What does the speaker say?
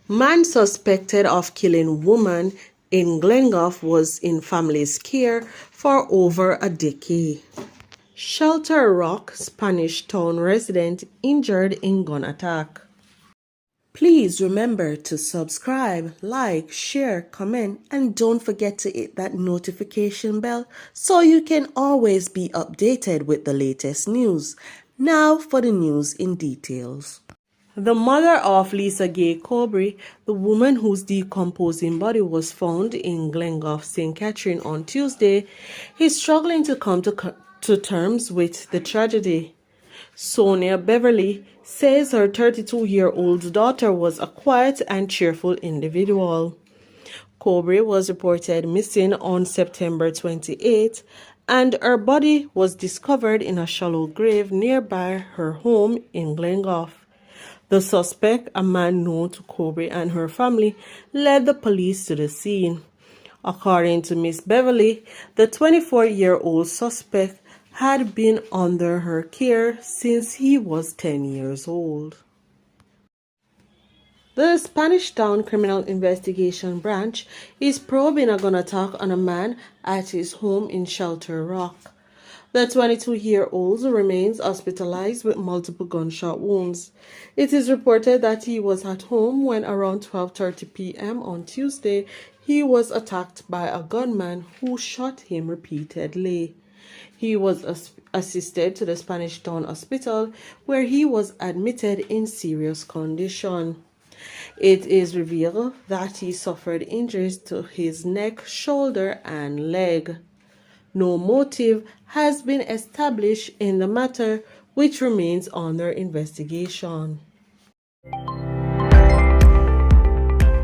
Man suspected of killing woman in Glengough was in family's care for over a decade. Shelter Rock, Spanish Town resident injured in gun attack. Please remember to subscribe, like, share, comment, and don't forget to hit that notification bell so you can always be updated with the latest news. Now for the news in details. The mother of Lisa Gay Cobry, the woman whose decomposing body was found in Glengough, St. Catherine on Tuesday, is struggling to come to terms with the tragedy. Sonia Beverly says her 32-year-old daughter was a quiet and cheerful individual. Cobry was reported missing on September 28, and her body was discovered in a shallow grave nearby her home in Glengough. The suspect, a man known to Cobry and her family, led the police to the scene. According to Miss Beverly, the 24-year-old suspect had been under her care since he was 10 years old. The Spanish Town Criminal Investigation Branch is probing a gun attack on a man at his home in Shelter Rock. The 22-year-old remains hospitalized with multiple gunshot wounds. It is reported that he was at home when around 12:30 p.m. on Tuesday he was attacked by a gunman who shot him repeatedly. He was assisted to the Spanish Town Hospital where he was admitted in serious condition. It is revealed that he suffered injuries to his neck, shoulder, and leg. No motive has been established in the matter, which remains under investigation.